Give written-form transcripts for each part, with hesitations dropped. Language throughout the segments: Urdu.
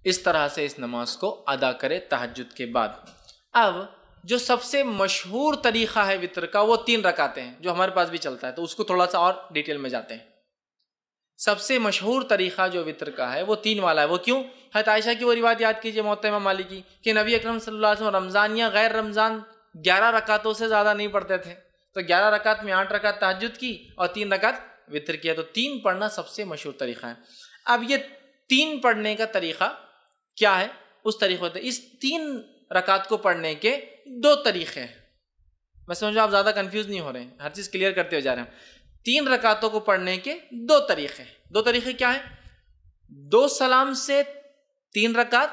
اس طرح سے اس نماز کو ادا کرے تہجد کے بعد۔ اب جو سب سے مشہور طریقہ ہے وطر کا وہ 3 رکعتیں ہیں، جو ہمارے پاس بھی چلتا ہے، تو اس کو تھوڑا سا اور ڈیٹیل میں جاتے ہیں۔ سب سے مشہور طریقہ جو وطر کا ہے وہ 3 والا ہے۔ وہ کیوں؟ حضرت عائشہ کی وہ روایت یاد کیجئے موطا امام مالک کی کہ نبی اکرم صلی اللہ علیہ وسلم رمضان یا غیر رمضان 11 رکعتوں سے زیادہ نہیں پڑھتے تھے، تو 11 رکعت میں 8 رکعت تہجد کی اور 3 رکعت وطر کیا، تو 3 پڑھنا سب سے مشہور طریقہ ہے۔ اب یہ 3 پڑھنے کا طریقہ کیا ہے؟ اس طریقے ہوتے ہیں، اس 3 رکعت کو پڑھنے کے 2 طریقے ہیں۔ میں سمجھو آپ زیادہ کنفیوز نہیں ہو رہے ہیں، ہر چیز کلیئر کرتے ہوئے جا رہے ہیں۔ 3 رکعتوں کو پڑھنے کے 2 طریقے ہیں۔ 2 طریقے کیا ہیں؟ 2 سلام سے 3 رکعت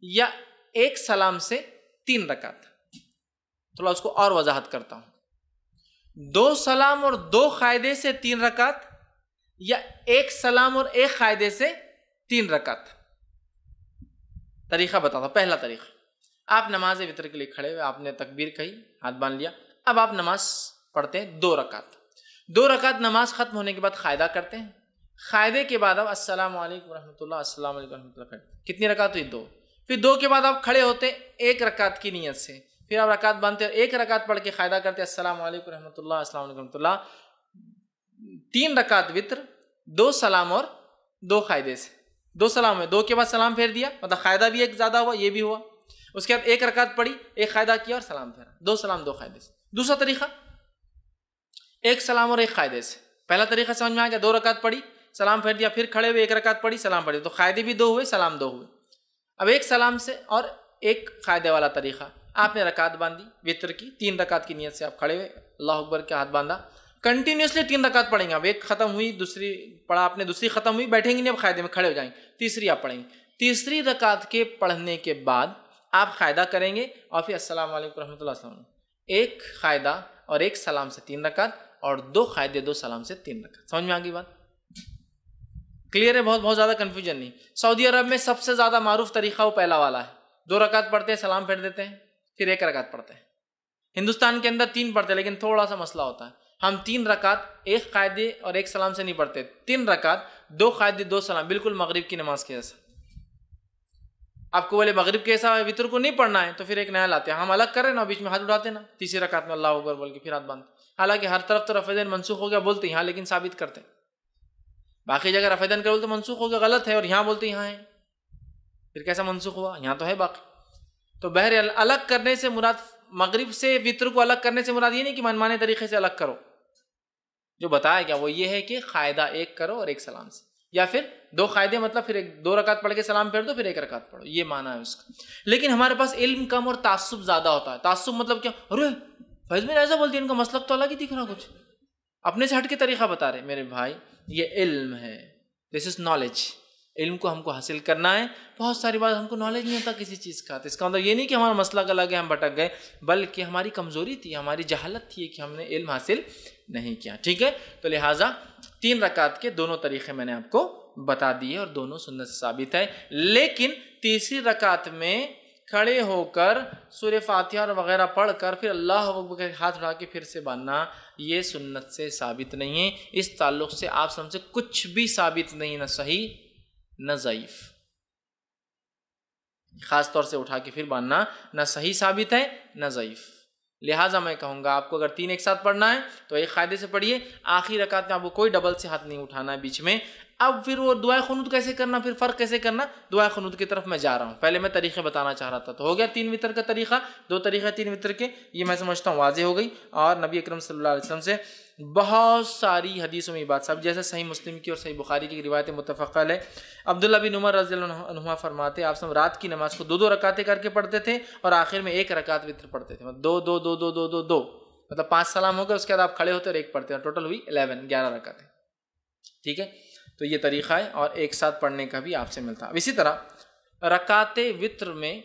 یا 1 سلام سے 3 رکعت۔ تھوڑا اس کو اور وضاحت کرتا ہوں۔ 2 سلام اور 2 قاعدے سے 3 رکعت یا 1 سلام اور 1 قاعدے سے 3 رکعت۔ طریقہ بتاتا ہوں۔ پہلا طریقہ، آپ نماز وطر کے لیے کھڑے ہوئے، آپ نے تکبیر کہی، ہاتھ باندھ لیا، اب آپ نماز پڑھتے ہیں 2 رکعت۔ 2 رکعت نماز ختم ہونے کے بعد قاعدہ کرتے ہیں، قاعدے کے بعد اب السلام علیکم ورحمۃ اللہ، السلام علیکم ورحمۃ اللہ کرتے۔ کتنی رکعت ہوئی؟ 2۔ پھر 2 کے بعد آپ کھڑے ہوتے 1 رکعت کی نیت سے، پھر آپ رکعت باندھتے اور 1 رکعت پڑھ کے قاعدہ کرتے السلام علیکم ورحمۃ اللہ، السلام علیکم ورحمۃ اللہ۔ 3 رکعت وطر، 2 سلام اور 2 قاعدے سے۔ 2 سلام ہے، 2 کے بعد سلام پھیر دیا، مطلب قاعدہ بھی ایک زیادہ ہوا، یہ بھی ہوا۔ اس کے بعد 1 رکعت پڑھی، 1 قاعدہ کیا اور سلام پھیرا، 2 سلام 2 قاعدے سے۔ دوسرا طریقہ 1 سلام اور 1 قاعدے سے۔ پہلا طریقہ سمجھ میں آ گیا، 2 رکعت پڑھی، سلام پھیر دیا، پھر کھڑے ہوئے 1 رکعت پڑھی، سلام پڑھی، تو قاعدے بھی 2 ہوئے، سلام 2 ہوئے۔ اب 1 سلام سے اور 1 قاعدے والا طریقہ، آپ نے رکعت باندھی وطر کی، 3 رکعت کی نیت سے آپ کھڑے ہوئے، اللہ اکبر کے ہاتھ باندھا، کنٹینیوسلی 3 رکعت پڑھیں گے۔ اب 1 ختم ہوئی، دوسری پڑھا آپ نے، دوسری ختم ہوئی، بیٹھیں گے نہیں، اب قاعدے میں کھڑے ہو جائیں گے، تیسری آپ پڑھیں گے۔ تیسری رکعت کے پڑھنے کے بعد آپ قاعدہ کریں گے اور پھر السلام علیکم ورحمۃ اللہ، السلام علیکم۔ 1 قاعدہ اور 1 سلام سے 3 رکعت اور 2 قاعدے 2 سلام سے 3 رکعت۔ سمجھ میں آ گئی بات؟ کلیئر ہے؟ بہت زیادہ کنفیوژن نہیں۔ سعودی عرب میں سب سے زیادہ معروف طریقہ وہ پہلا والا ہے، 2 رکعت پڑھتے ہیں، سلام پھیر دیتے ہیں، پھر 1 رکعت پڑھتے ہیں۔ ہندوستان کے اندر 3 پڑھتے ہیں، لیکن تھوڑا سا مسئلہ ہوتا ہے، ہم 3 رکعت 1 قاعدے اور 1 سلام سے نہیں پڑھتے، 3 رکعت 2 قاعدے 2 سلام، بالکل مغرب کی نماز کے جیسا۔ آپ کو بولے مغرب کیسا ہے، وطر کو نہیں پڑھنا ہے، تو پھر ایک نیا لاتے ہیں، ہم الگ کر رہے ہیں نا، بیچ میں ہاتھ اٹھاتے نا، تیسری رکعت میں اللہ اکبر بول کے پھر ہاتھ باندھتے، حالانکہ ہر طرف تو رفع دین منسوخ ہو گیا بولتے یہاں، لیکن ثابت کرتے ہیں۔ باقی جگہ رفع دین کر بولتے منسوخ ہو گیا غلط ہے، اور یہاں بولتے یہاں ہے، پھر کیسا منسوخ ہوا؟ یہاں تو ہے باقی۔ تو بہرحال الگ کرنے سے مراد، مغرب سے وطر کو الگ کرنے سے مراد یہ نہیں کہ منمانے طریقے سے الگ کرو، جو بتایا گیا وہ یہ ہے کہ قاعدہ 1 کرو اور 1 سلام سے، یا پھر 2 قاعدے مطلب پھر 2 رکعت پڑھ کے سلام پھیر دو، پھر 1 رکعت پڑھو، یہ معنی ہے اس کا۔ لیکن ہمارے پاس علم کم اور تعصب زیادہ ہوتا ہے۔ تعصب مطلب کیا؟ ارے فیض میں ایسا بولتی ہے، ان کا مسلک تو الگ ہی دکھ رہا، کچھ اپنے سے ہٹ کے طریقہ بتا رہے۔ میرے بھائی یہ علم ہے، دس از نالج۔ علم کو ہم کو حاصل کرنا ہے۔ بہت ساری بات ہم کو نالج نہیں ہوتا کسی چیز کا، تو اس کا مطلب یہ نہیں کہ ہمارا مسلک الگ ہے، ہم بھٹک گئے، بلکہ ہماری کمزوری تھی، ہماری جہالت تھی کہ ہم نے علم حاصل نہیں کیا۔ ٹھیک ہے، تو لہٰذا 3 رکعت کے دونوں طریقے میں نے آپ کو بتا دیے اور دونوں سنت سے ثابت ہے۔ لیکن تیسری رکعت میں کھڑے ہو کر سورہ فاتحہ اور وغیرہ پڑھ کر پھر اللہ اکبر کے ہاتھ اٹھا کے پھر سے باندھنا، یہ سنت سے ثابت نہیں ہے۔ اس تعلق سے آپ سب سے کچھ بھی ثابت نہیں، نہ صحیح نہ ضعیف۔ خاص طور سے اٹھا کے پھر باندھنا نہ صحیح ثابت ہے نہ ضعیف۔ لہٰذا میں کہوں گا آپ کو اگر 3 ایک ساتھ پڑھنا ہے تو 1 قاعدے سے پڑھیے، آخری رکعت میں آپ کو کوئی ڈبل سے ہاتھ نہیں اٹھانا ہے بیچ میں۔ اب پھر وہ دعائے قنوت کیسے کرنا، پھر فرق کیسے کرنا، دعائے قنوت کی طرف میں جا رہا ہوں۔ پہلے میں طریقے بتانا چاہ رہا تھا، تو ہو گیا 3 وطر کا طریقہ، 2 طریقے 3 وطر کے، یہ میں سمجھتا ہوں واضح ہو گئی۔ اور نبی اکرم صلی اللہ علیہ وسلم سے بہت ساری حدیثوں میں یہ بات، سب جیسے صحیح مسلم کی اور صحیح بخاری کی روایت متفق علیہ۔ عبداللہ بن عمر رضی اللہ عنہما فرماتے آپ سب رات کی نماز کو 2 رکعتیں کر کے پڑھتے تھے اور آخر میں 1 رکعت وطر پڑھتے تھے، 2 2 2 2 2 2 2، مطلب 5 سلام ہو گئے، اس کے بعد آپ کھڑے ہوتے اور 1 پڑھتے ہیں، ٹوٹل ہوئی 11 رکعتیں۔ ٹھیک ہے، تو یہ طریقہ ہے، اور ایک ساتھ پڑھنے کا بھی آپ سے ملتا ہے۔ اسی طرح رکعت وطر میں